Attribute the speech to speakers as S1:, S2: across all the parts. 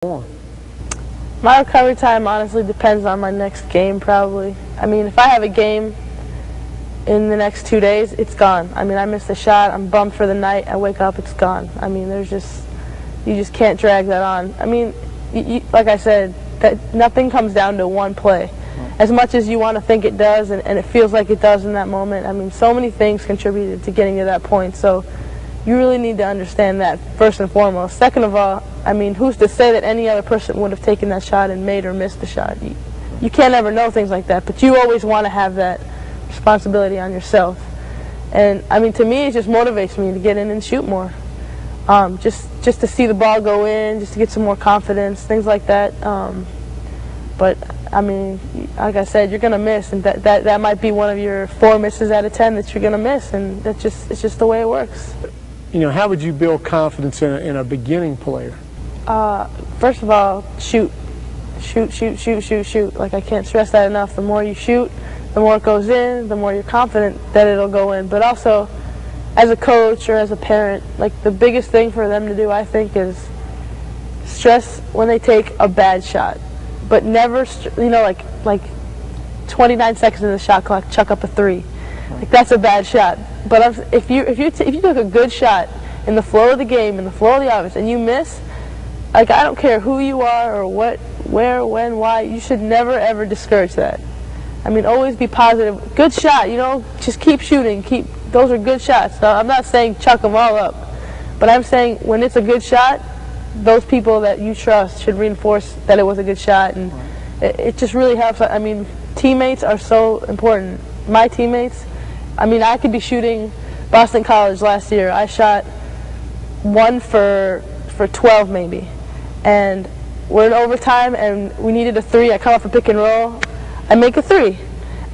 S1: on?
S2: My recovery time honestly depends on my next game, probably. I mean, if I have a game in the next 2 days, it's gone. I mean, I missed a shot, I'm bummed for the night, I wake up, it's gone. I mean, you just can't drag that on. I mean, like I said, that nothing comes down to one play. As much as you want to think it does, and it feels like it does in that moment, I mean, so many things contributed to getting to that point. So you really need to understand that, first and foremost. Second of all, I mean, who's to say that any other person would have taken that shot and made or missed the shot? You can't ever know things like that, but you always want to have that responsibility on yourself. And, I mean, to me, it just motivates me to get in and shoot more. Just to see the ball go in, just to get some more confidence, things like that. But, I mean, like I said, you're going to miss, and that might be one of your 4 misses out of 10 that you're going to miss, and it's just the way it works.
S1: You know, how would you build confidence in a beginning player?
S2: First of all, shoot. Shoot. Like, I can't stress that enough. The more you shoot, the more it goes in, the more you're confident that it'll go in. But also, as a coach or as a parent, like, the biggest thing for them to do, I think, is stress when they take a bad shot. But never, you know, like 29 seconds in the shot clock, chuck up a 3. Like, that's a bad shot. But if you took a good shot in the flow of the game, in the flow of the offense, and you miss, like, I don't care who you are or what, where, when, why, you should never ever discourage that. I mean, always be positive. Good shot, you know, just keep shooting. Those are good shots. Now, I'm not saying chuck them all up, but I'm saying when it's a good shot, those people that you trust should reinforce that it was a good shot, and it just really helps. I mean, teammates are so important. My teammates, I mean, I could be shooting Boston College last year. I shot 1 for 12 maybe, and we're in overtime and we needed a 3. I come off a pick and roll, I make a 3,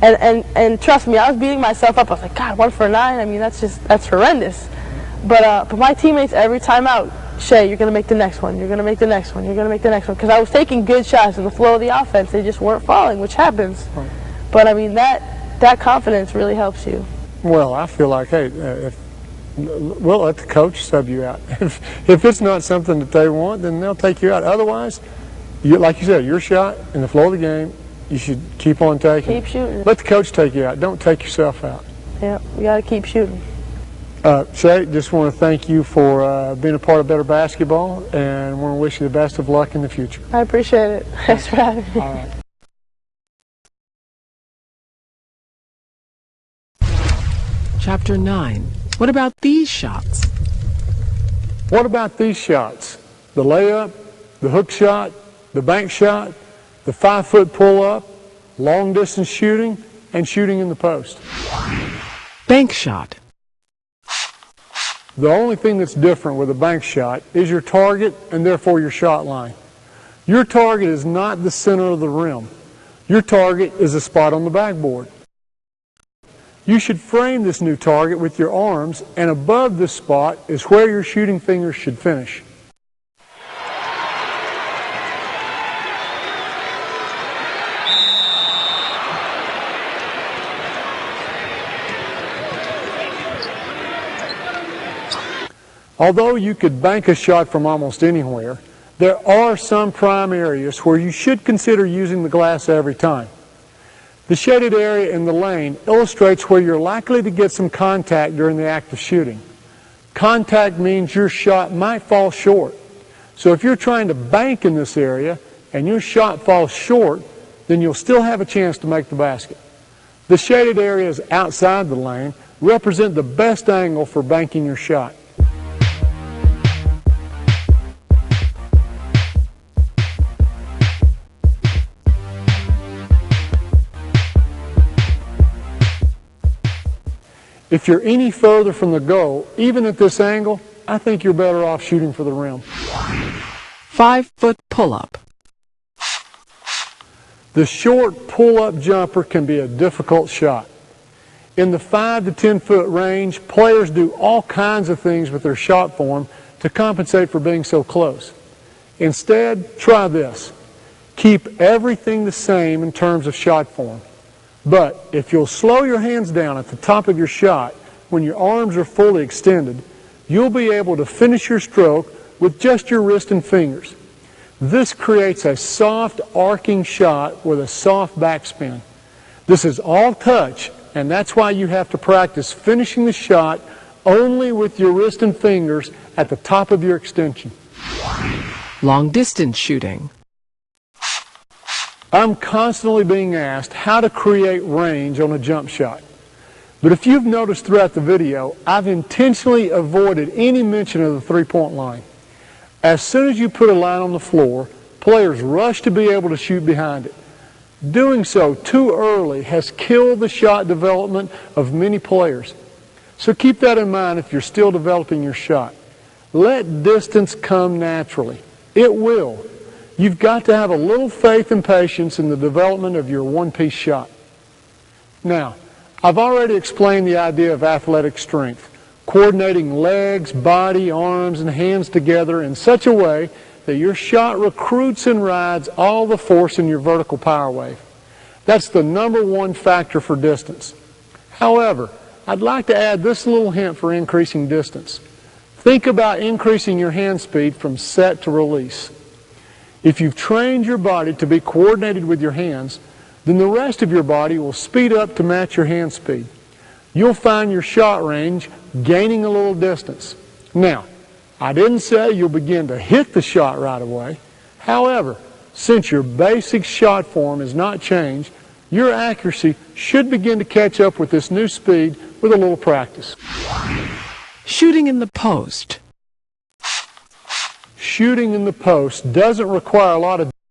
S2: and trust me, I was beating myself up. I was like, God, 1 for 9. I mean, that's horrendous. But my teammates, every time out, Shay, you're going to make the next one, you're going to make the next one, you're going to make the next one. Because I was taking good shots in the flow of the offense. They just weren't falling, which happens. Right. But, I mean, that confidence really helps you.
S1: Well, I feel like, hey, we'll let the coach sub you out. If it's not something that they want, then they'll take you out. Otherwise, like you said, your shot in the flow of the game, you should keep on taking.
S2: Keep shooting.
S1: Let the coach take you out. Don't take yourself out.
S2: Yeah, you got to keep shooting.
S1: Shay, just want to thank you for being a part of Better Basketball, and want to wish you the best of luck in the future.
S2: I appreciate it. Thanks for having me.
S1: All right.
S3: Chapter 9. What about these shots?
S1: What about these shots? The layup, the hook shot, the bank shot, the 5-foot pull-up, long-distance shooting, and shooting in the post.
S3: Bank shot.
S1: The only thing that's different with a bank shot is your target and therefore your shot line. Your target is not the center of the rim. Your target is a spot on the backboard. You should frame this new target with your arms, and above this spot is where your shooting fingers should finish. Although you could bank a shot from almost anywhere, there are some prime areas where you should consider using the glass every time. The shaded area in the lane illustrates where you're likely to get some contact during the act of shooting. Contact means your shot might fall short. So if you're trying to bank in this area and your shot falls short, then you'll still have a chance to make the basket. The shaded areas outside the lane represent the best angle for banking your shot. If you're any further from the goal, even at this angle, I think you're better off shooting for the rim.
S3: 5-foot pull-up.
S1: The short pull-up jumper can be a difficult shot. In the 5 to 10 foot range, players do all kinds of things with their shot form to compensate for being so close. Instead, try this. Keep everything the same in terms of shot form. But if you'll slow your hands down at the top of your shot when your arms are fully extended, you'll be able to finish your stroke with just your wrist and fingers. This creates a soft arcing shot with a soft backspin. This is all touch, and that's why you have to practice finishing the shot only with your wrist and fingers at the top of your extension.
S3: Long distance shooting.
S1: I'm constantly being asked how to create range on a jump shot. But if you've noticed throughout the video, I've intentionally avoided any mention of the three-point line. As soon as you put a line on the floor, players rush to be able to shoot behind it. Doing so too early has killed the shot development of many players. So keep that in mind if you're still developing your shot. Let distance come naturally. It will. You've got to have a little faith and patience in the development of your one-piece shot. Now, I've already explained the idea of athletic strength, coordinating legs, body, arms, and hands together in such a way that your shot recruits and rides all the force in your vertical power wave. That's the #1 factor for distance. However, I'd like to add this little hint for increasing distance. Think about increasing your hand speed from set to release. If you've trained your body to be coordinated with your hands, then the rest of your body will speed up to match your hand speed. You'll find your shot range gaining a little distance. Now, I didn't say you'll begin to hit the shot right away. However, since your basic shot form is not changed, your accuracy should begin to catch up with this new speed with a little practice.
S3: Shooting in the post.
S1: Shooting in the post doesn't require a lot of